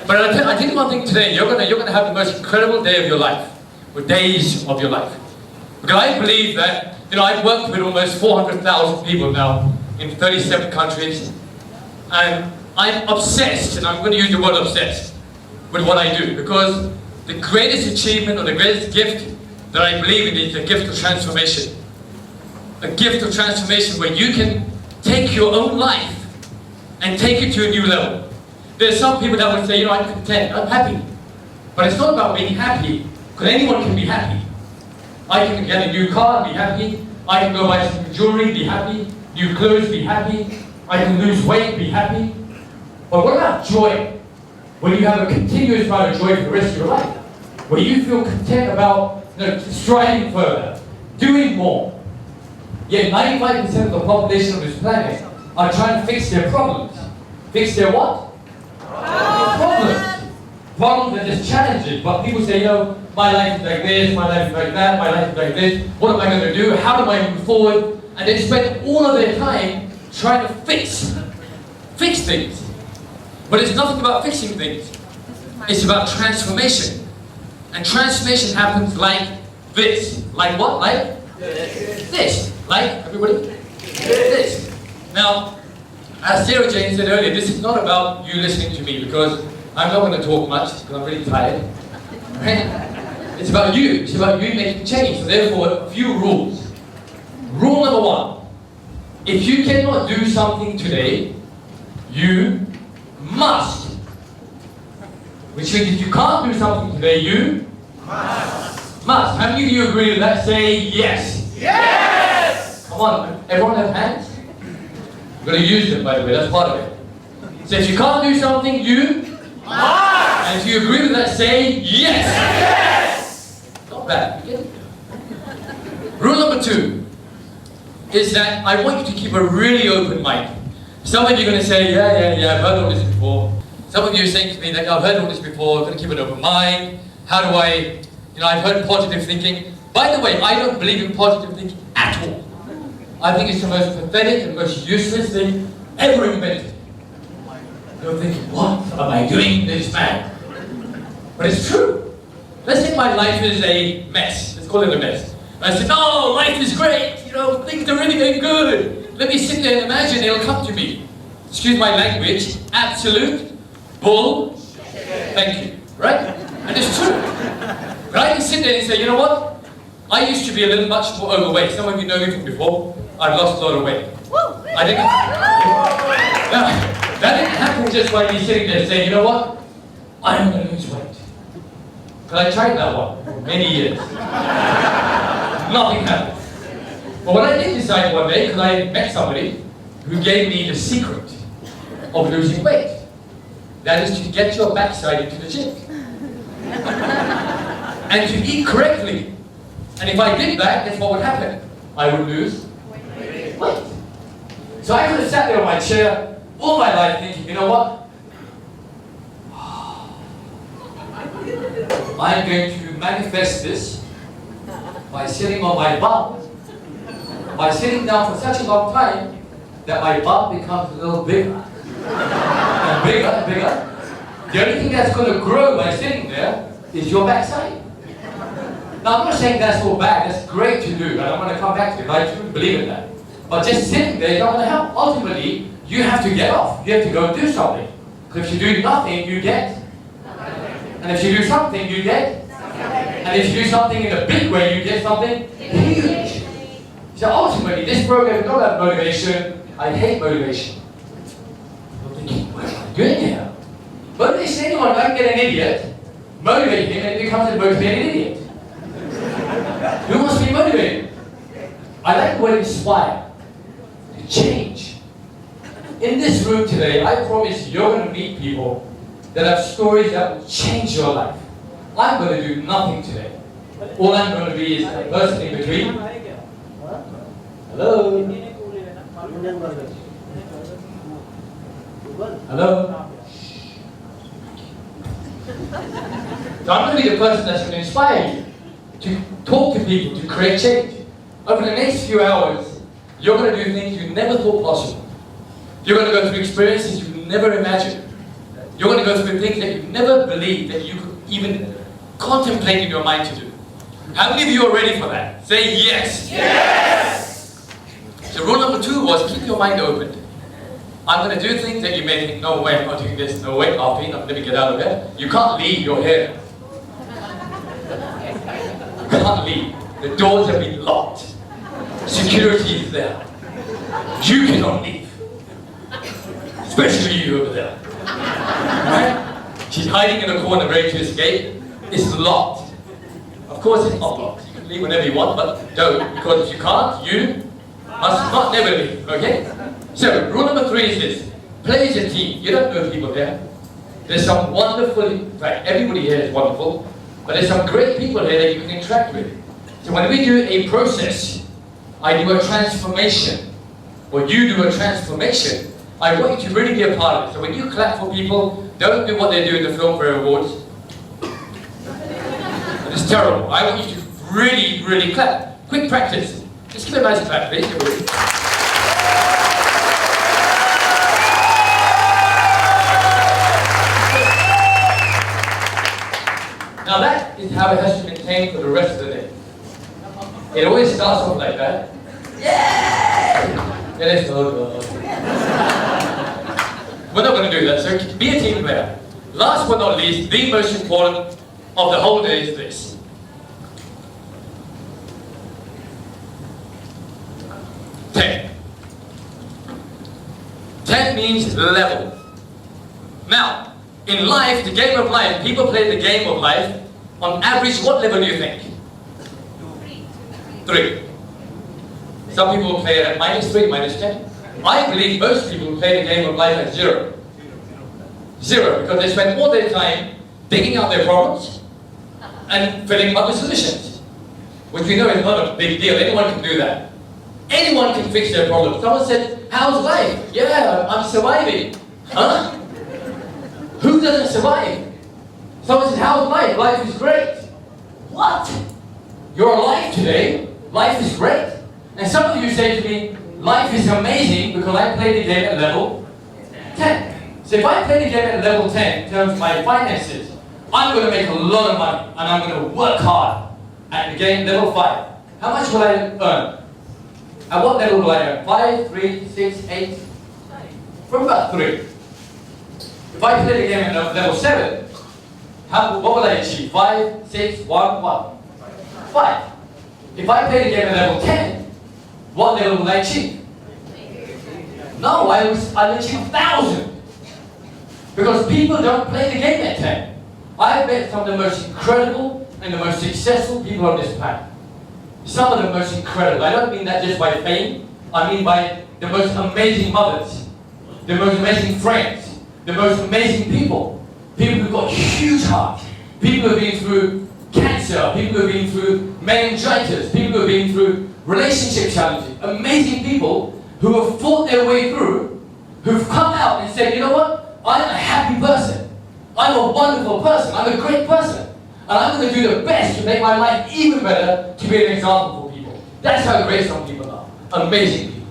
But I think one thing today, you're gonna have the most incredible day of your life, or days of your life. Because I believe that, I've worked with almost 400,000 people now in 37 countries, and I'm obsessed, and I'm going to use the word obsessed, with what I do, because the greatest achievement or the greatest gift that I believe in is the gift of transformation. A gift of transformation where you can take your own life and take it to a new level. There's some people that would say, I'm content, I'm happy. But it's not about being happy, because anyone can be happy. I can get a new car, be happy. I can go buy some jewelry, be happy. New clothes, be happy. I can lose weight, be happy. But what about joy? When you have a continuous amount of joy for the rest of your life. Where you feel content about striving further, doing more. Yet 95% of the population of this planet are trying to fix their problems. Fix their what? Problems. Problems are just challenges, but people say, my life is like this, my life is like that, my life is like this, what am I going to do, how do I move forward? And they spend all of their time trying to fix things. But it's nothing about fixing things. It's about transformation. And transformation happens like this. Like what? Like this. Like, everybody? This. Now, as Sarah Jane said earlier, this is not about you listening to me, because I'm not going to talk much, because I'm really tired. Right? It's about you. It's about you making change. So therefore, a few rules. Rule number 1. If you cannot do something today, you must. Which means if you can't do something today, you must. How many of you agree with that? Say yes. Yes! Come on, everyone have hands? I'm going to use them, by the way, that's part of it. So if you can't do something, you must. And if you agree with that, say yes. Yes! Not bad, you get it? Rule number 2 is that I want you to keep a really open mind. Some of you are going to say, yeah, I've heard all this before. Some of you are saying to me that I've heard all this before, I'm going to keep an open mind. How do I, I've heard positive thinking. By the way, I don't believe in positive thinking at all. I think it's the most pathetic and most useless thing ever invented. You're thinking, what am I doing this man? But it's true. Let's say my life is a mess. Let's call it a mess. And I said, no, life is great. Things are really going good. Let me sit there and imagine it'll come to me. Excuse my language. Absolute bull. Thank you. Right? And it's true. But I can sit there and say, you know what? I used to be a little much more overweight. Some of you know me from before. I've lost a lot of weight. I didn't. That didn't happen just by me sitting there saying, you know what? I'm going to lose weight. Because I tried that one for many years. Nothing happened. But when I did decide one day, because I met somebody who gave me the secret of losing weight. That is to get your backside into the gym. And to eat correctly. And if I did that, guess what would happen? I would lose weight. So I could have sat there on my chair all my life thinking, you know what? I'm going to manifest this by sitting on my bum. By sitting down for such a long time that my bum becomes a little bigger. And bigger and bigger. The only thing that's going to grow by sitting there is your backside. Now I'm not saying that's all bad, that's great to do, and I'm going to come back to it, I do believe in that. But just sitting there is not going to help. Ultimately, you have to get off, you have to go and do something. Because if you do nothing, you get. And if you do something, you get. And if you do something in a big way, you get something huge. So ultimately, this program is not about motivation. I hate motivation. I'm thinking, what am I doing here? Motivation anyone, I can get an idiot, motivate him, and he becomes a motivated idiot. Who wants to be motivated? I like the word inspire. To change. In this room today, I promise you're going to meet people that have stories that will change your life. I'm going to do nothing today. All I'm going to be is a person in between. Hello? Hello? So I'm going to be the person that's going to inspire you to talk to people, to create change. Over the next few hours, you're going to do things you never thought possible. You're going to go through experiences you never imagined. You're going to go through things that you never believed that you could even contemplate in your mind to do. How many of you are ready for that? Say yes. Yes! So rule number 2 was keep your mind open. I'm going to do things that you may think, no way, I'm not doing this, no way, Arfeen, let me get out of here. You can't leave, you're here. You can't leave. The doors have been locked. Security is there. You cannot leave. Especially you over there. Right? She's hiding in a corner ready to escape. It's locked. Of course it's not locked. You can leave whenever you want, but don't. Because if you can't, you must not never leave. Okay? So, rule number 3 is this. Play as a team. You don't know people here. There's some wonderful, in fact, everybody here is wonderful, but there's some great people here that you can interact with. So when we do a process, I do a transformation, or you do a transformation, I want you to really be a part of it. So when you clap for people, don't do what they do in the Filmfare Awards. It's terrible. I want you to really, really clap. Quick practice. Just give a nice clap, please. Now that is how it has to maintain for the rest of the day. It always starts off like that. Yeah! It is so good. We're not going to do that, so be a team player. Last but not least, the most important of the whole day is this. Ten means level. Now, in life, the game of life, people play the game of life. On average, what level do you think? 3. Some people will play it at -3, -10. I believe most people play the game of life at 0. 0, because they spend all their time digging out their problems and filling them up with solutions. Which we know is not a big deal. Anyone can do that. Anyone can fix their problem. Someone said, how's life? Yeah, I'm surviving. Huh? Who doesn't survive? Someone says, how's life? Life is great. What? You're alive today. Life is great. And some of you say to me, life is amazing because I play the game at level 10. So if I play the game at level 10 in terms of my finances, I'm going to make a lot of money and I'm going to work hard at the game level 5. How much will I earn? At what level will I earn? 5, 3, 6, 8? From about 3. If I play the game at level 7, what will I achieve? 5, 6, 1, 1? 5. If I play the game at level 10, what level will I achieve? No, I'll achieve 1,000. Because people don't play the game at 10. I've met some of the most incredible and the most successful people on this planet. Some of the most incredible. I don't mean that just by fame. I mean by the most amazing mothers, the most amazing friends, the most amazing people. People who've got huge hearts. People who've been through cancer. People who've been through meningitis. People who've been through relationship challenges. Amazing people who have fought their way through, who've come out and said, you know what? I'm a happy person. I'm a wonderful person. I'm a great person. And I'm going to do the best to make my life even better to be an example for people. That's how great some people are. Amazing people.